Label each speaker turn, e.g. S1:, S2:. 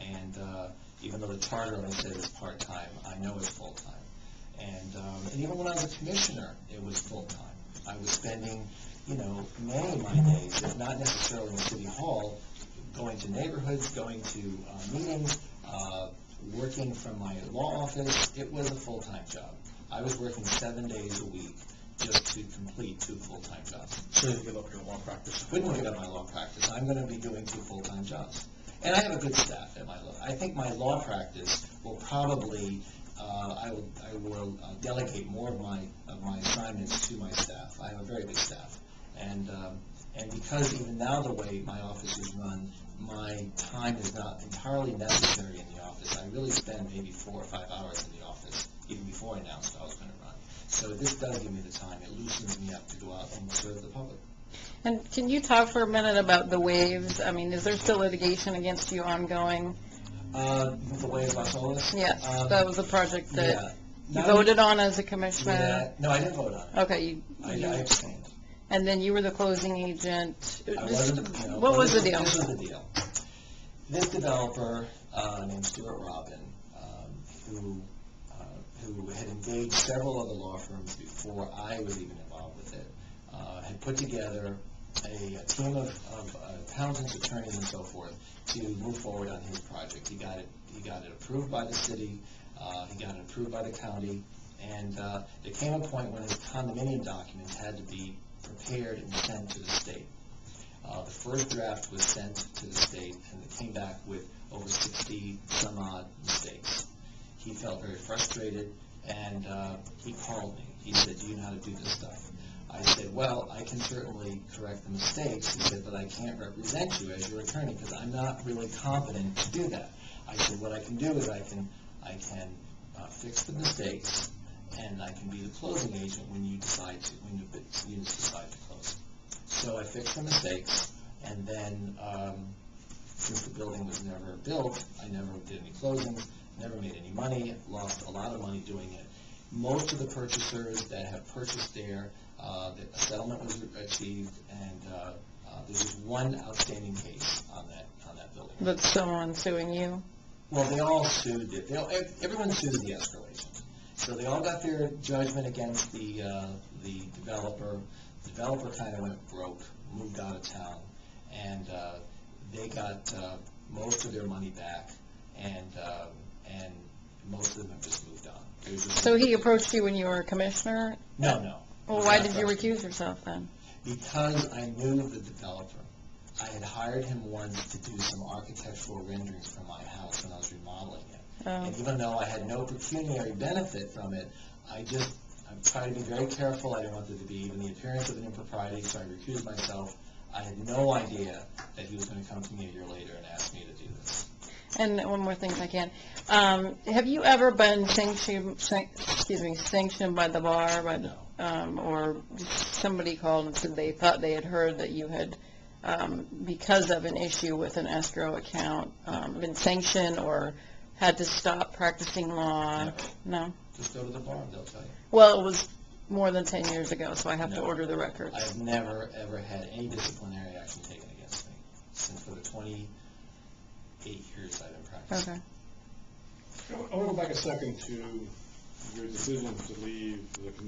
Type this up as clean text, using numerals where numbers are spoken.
S1: And even though the charter only said it's part-time, I know it's full-time. And even when I was a commissioner, it was full-time. I was spending, many of my days, if not necessarily in City Hall, going to neighborhoods, going to meetings, working from my law office. It was a full-time job. I was working 7 days a week just to complete 2 full-time jobs.
S2: So you give up your law practice?
S1: Wouldn't give up my law practice. I'm going to be doing 2 full-time jobs. And I have a good staff at my law. I think my law practice will probably, I will delegate more of my assignments to my staff. I have a very good staff. And because even now the way my office is run, my time is not entirely necessary in the office. I really spend maybe 4 or 5 hours in the office, even before I announced I was going to run. So this does give me the time. It loosens me up to go out and serve the public.
S3: And can you talk for a minute about the Waves? I mean, is there still litigation against you ongoing?
S1: The Waves Las Olas?
S3: Yes, that was a project that you
S1: No,
S3: voted on as a commissioner.
S1: Yeah, no, I didn't vote on it.
S3: Okay,
S1: I abstained.
S3: and then you were the closing agent.
S1: I wasn't,
S3: What was the deal?
S1: This was the deal. This developer named Stuart Robin, who had engaged several other law firms before I was even involved with it, had put together a team of accountants, attorneys, and so forth to move forward on his project. He got it approved by the city. He got it approved by the county. And there came a point when his condominium documents had to be prepared and sent to the state. The first draft was sent to the state, and it came back with over 60 some odd mistakes. He felt very frustrated, and he called me. He said, "Do you know how to do this stuff?" I said, "Well, I can certainly correct the mistakes." He said, "But I can't represent you as your attorney because I'm not really competent to do that." I said, "What I can do is I can fix the mistakes, and I can be the closing agent when you decide to close." So I fixed the mistakes, and then since the building was never built, I never did any closings, never made any money, lost a lot of money doing it. Most of the purchasers that have purchased there, a settlement was achieved, and there's just one outstanding case on that building.
S3: But someone suing you?
S1: Well, they all sued it. Everyone sued the escrow agent. So they all got their judgment against the developer. The developer kind of went broke, moved out of town, and they got most of their money back, and most of them have just moved on.
S3: So he approached you when you were a commissioner?
S1: No.
S3: Well, why did you recuse yourself then?
S1: Because I knew the developer. I had hired him once to do some architectural renderings for my house when I was remodeling it.
S3: Oh.
S1: And even though I had no pecuniary benefit from it, I tried to be very careful. I didn't want there to be even the appearance of an impropriety, so I recused myself. I had no idea that he was going to come to me a year later and ask me to do this.
S3: And one more thing, if I can. Have you ever been sanctioned by the bar,
S1: No.
S3: or somebody called and said they thought they had heard that you had, because of an issue with an escrow account, been sanctioned or had to stop practicing law?
S1: Never.
S3: No?
S1: Just go to the bar and they'll tell you.
S3: Well, it was more than 10 years ago, so I have to
S1: No.
S3: order the records.
S1: I've never, ever had any disciplinary action taken against me since for the 28 years I've been practicing.
S3: Okay.
S2: I want to go back a second to your decision to leave the commission.